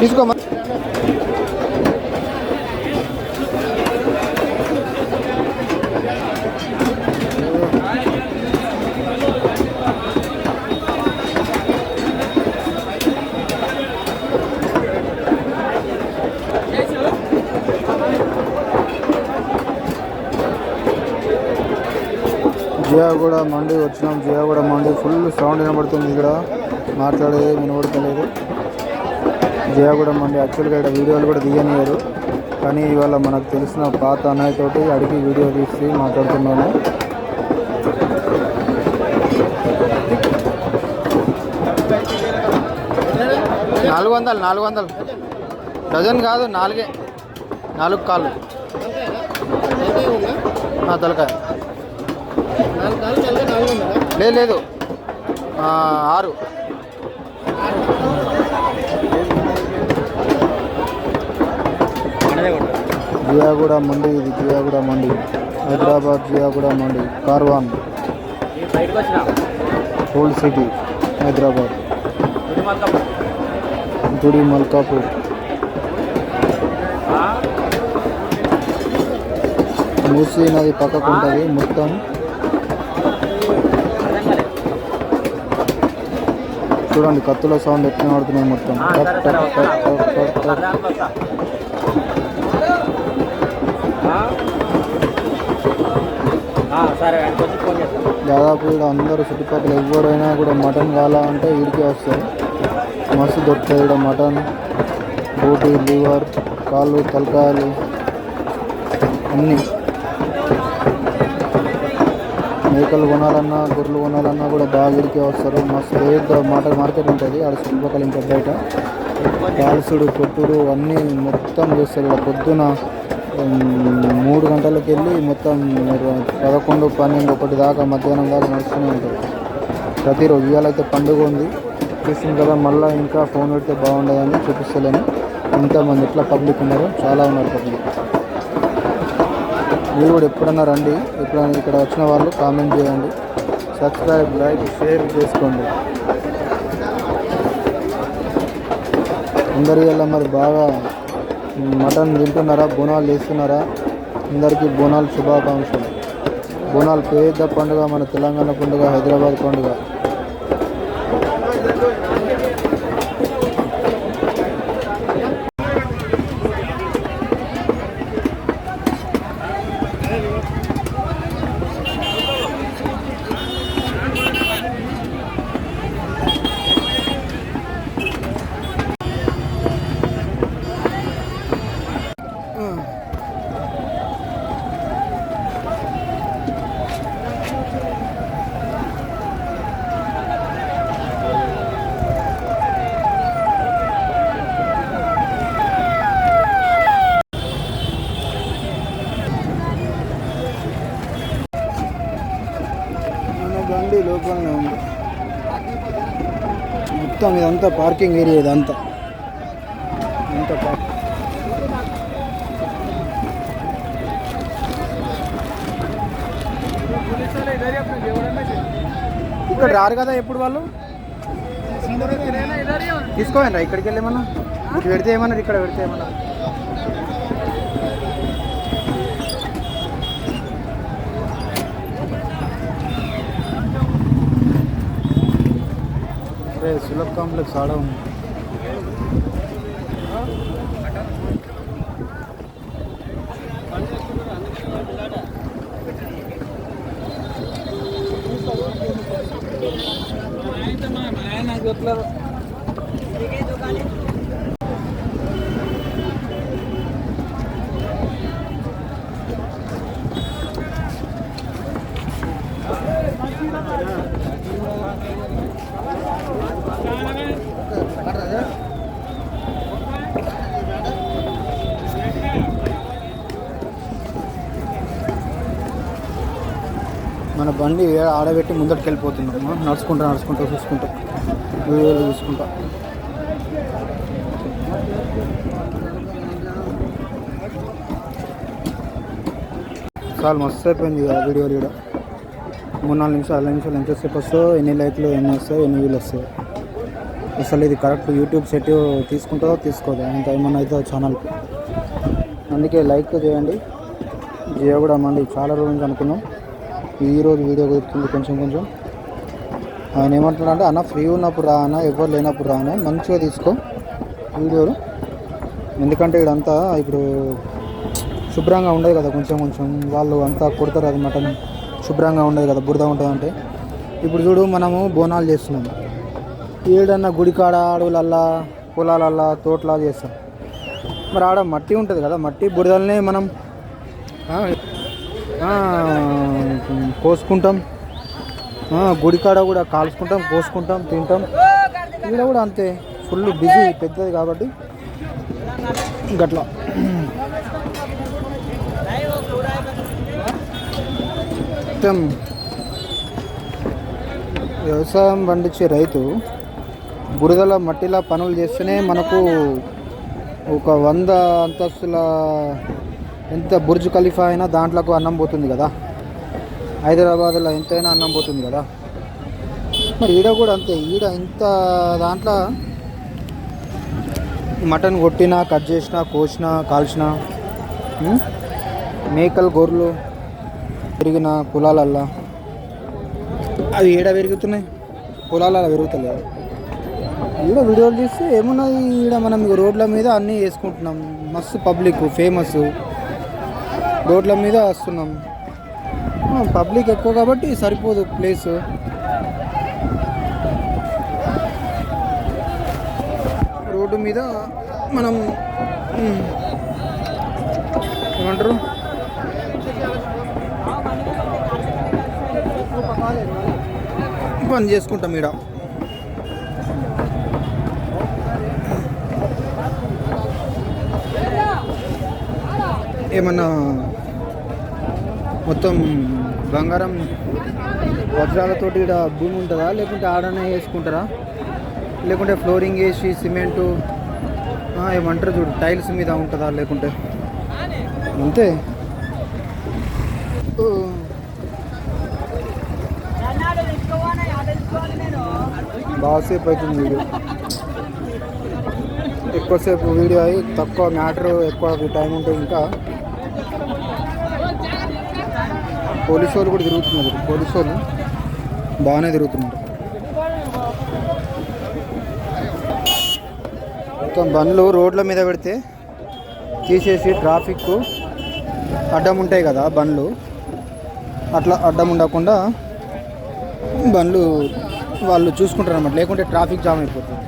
తీసుకోమా. జియాగూడ మండి వచ్చినాం. జియాగూడ మండి full sound వినబడుతుంది. ఇక్కడ మాట్లాడేది వినబడతలేదు. జియాగూడ మండి యాక్చువల్గా ఇక్కడ వీడియోలు కూడా తీయనియరు, కానీ ఇవాళ మనకు తెలిసిన పాత అన్నయ్యతోటి అడిగి వీడియో తీసి మాట్లాడుతున్నాను. నాలుగు వందలు డజన్ కాదు, 4 కాళ్ళు తలకాయ. లేదు 6. జియాగూడ మండి, ఇది జియాగూడ మండి, హైదరాబాద్ జియాగూడ మండి, కార్వాన్ ఓల్డ్ సిటీ హైదరాబాద్, గుడి మల్కాపూర్. మూసీ నది పక్కకు ఉంటుంది మొత్తం. చూడండి కత్తుల సౌండ్ ఎట్లా పడుతున్నాయి మొత్తం. దాదాపు ఇక్కడ అందరూ చుట్టుపక్కల ఎవరైనా కూడా మటన్ కావాలంటే వీడికే వస్తారు. మస్తు దొరుకుతాయి ఇక్కడ మటన్, బోటి, లివర్, కాళ్ళు, తలకాయలు అన్నీ. మేకలు కొనాలన్నా గొర్రెలు కొనాలన్నా కూడా బాగా వీడికే వస్తారు. మస్తు పెద్ద మార్కెట్ ఉంటుంది ఆడ చుట్టుపక్కల. ఇంకా బయట కాల్సుడు, కొట్టుడు అన్నీ మొత్తం చేస్తారు. ఇక్కడ పొద్దున 3 గంటలకు వెళ్ళి మొత్తం 11, 12, 1 దాకా మధ్యాహ్నం దాకా నడుస్తూనే ఉంటుంది ప్రతిరోజు. ఇవాళైతే పండుగ ఉంది చూస్తుంది కదా. మళ్ళీ ఇంకా ఫోన్ పెడితే బాగుండదని చూపిస్తలేను. ఇంతమంది ఎట్లా పబ్లిక్ ఉన్నారు, చాలా ఉన్నారు పబ్లిక్. మీరు కూడా ఎప్పుడన్నా రండి. ఎప్పుడైనా ఇక్కడ వచ్చిన వాళ్ళు కామెంట్ చేయండి, సబ్స్క్రైబ్, లైక్, షేర్ చేసుకోండి. అందరి వల్ల మరి బాగా మటన్ తింటున్నారా, బోనాలు చేస్తున్నారా? అందరికీ బోనాలు శుభాకాంక్షలు. బోనాలు పెద్ద పండుగ, మన తెలంగాణ పండుగ, హైదరాబాద్ పండుగ. బండి లోపలనే ఉంది మొత్తం. ఇదంతా పార్కింగ్ ఏరియా, ఇదంతా ఇక్కడ రారు కదా ఎప్పుడు వాళ్ళు. తీసుకోండి ఇక్కడికి వెళ్ళి ఏమన్నా ఇటు పెడితే ఏమన్నారు, ఇక్కడ పెడితే ఏమన్నా. సులభ్ కాంప్లెక్స్ ఆడ ఉంది. మన బండి ఆడబెట్టి ముందటికి వెళ్ళిపోతున్నాము. నడుచుకుంటూ చూసుకుంటా వీడియోలు చూసుకుంటా. చాలా మస్తు అయిపోయింది ఆ వీడియోలు. ఇక్కడ 3-4 నిమిషాలు 5 నిమిషాలు ఎంతసేపు వస్తాయో, ఎన్ని లైక్లు ఎన్ని వస్తాయో, ఎన్ని వీలు వస్తాయో. అసలు ఇది కరెక్ట్ యూట్యూబ్ సెట్ తీసుకుంటుందో తీసుకోదా ఇంత ఏమన్నా అయితే ఛానల్కి. అందుకే లైక్ చేయండి. జియో కూడా మంది చాలా రోజు నుంచి అనుకున్నాం, ఈరోజు వీడియో కుదురుతుంది కొంచెం కొంచెం. ఆయన ఏమంటున్నాడంటే అన్న ఫ్రీ ఉన్నప్పుడు రా అన్న, ఎవరు లేనప్పుడు రా అన్న, మంచిగా తీసుకో వీడియోలు. ఎందుకంటే ఇక్కడంతా ఇప్పుడు శుభ్రంగా ఉండదు కదా, కొంచెం కొంచెం వాళ్ళు అంతా కొడతారు అది మటన్ శుభ్రంగా ఉండదు కదా, బురద ఉంటుంది. అంటే ఇప్పుడు చూడు మనము బోనాలు చేస్తున్నాం, ఏడన్నా గుడికాడ అడవులల్లా పొలాలల్లా తోటలా చేస్తాం. మరి ఆడ మట్టి ఉంటుంది కదా, మట్టి బురదలనే మనం కోసుకుంటాం, గుడికాడ కూడా కాల్చుకుంటాం, కోసుకుంటాం, తింటాం. ఈడ కూడా అంతే ఫుల్ బిజీ పెద్దది కాబట్టి గట్లా. మొత్తం వ్యవసాయం పండించే రైతు బురదల మట్టిలా పనులు చేస్తేనే మనకు ఒక 100 అంతస్తుల ఎంత బుర్జ్ ఖలీఫా అయినా దాంట్లోకి అన్నం పోతుంది కదా, హైదరాబాద్లో ఎంతైనా అన్నం పోతుంది కదా. మరి ఈడ కూడా అంతే, ఈడ ఇంత దాంట్లో మటన్ కొట్టినా, కట్ చేసినా, కోసినా, కాల్చినా, మేకలు గొర్రెలు పెరిగిన పొలాలల్లా అవి ఈడ పెరుగుతున్నాయి, పొలాలలో పెరుగుతలేదు. ఈడ వీడియోలు తీస్తే ఏమున్నది, ఈడ మనం రోడ్ల మీద అన్నీ వేసుకుంటున్నాం, మస్తు పబ్లిక్ ఫేమస్, రోడ్ల మీద వస్తున్నాం, పబ్లిక్ ఎక్కువ కాబట్టి సరిపోదు ప్లేస్. రోడ్డు మీద మనం ఏమంటారు పని చేసుకుంటాం. ఈడ ఏమన్నా మొత్తం బంగారం వజ్రాలతోటి ఇక్కడ భూమి ఉంటుందా, లేకుంటే ఆడనే వేసుకుంటారా, లేకుంటే ఫ్లోరింగ్ వేసి సిమెంటు ఏమంటారు చూడు టైల్స్ మీద ఉంటుందా, లేకుంటే అంతే. బాగాసేపు అవుతుంది వీడియో, ఎక్కువసేపు వీడియో అయ్యి తక్కువ మ్యాటర్ ఎక్కువ టైం ఉంటుంది. ఇంకా పోలీసు వాళ్ళు కూడా తిరుగుతున్నారు, పోలీసు వాళ్ళు బాగానే తిరుగుతున్నారు. మొత్తం బండ్లు రోడ్ల మీద పెడితే తీసేసి ట్రాఫిక్ అడ్డం ఉంటాయి కదా బండ్లు, అట్లా అడ్డం ఉండకుండా బండ్లు వాళ్ళు చూసుకుంటారు అన్నమాట, లేకుంటే ట్రాఫిక్ జామ్ అయిపోతుంది.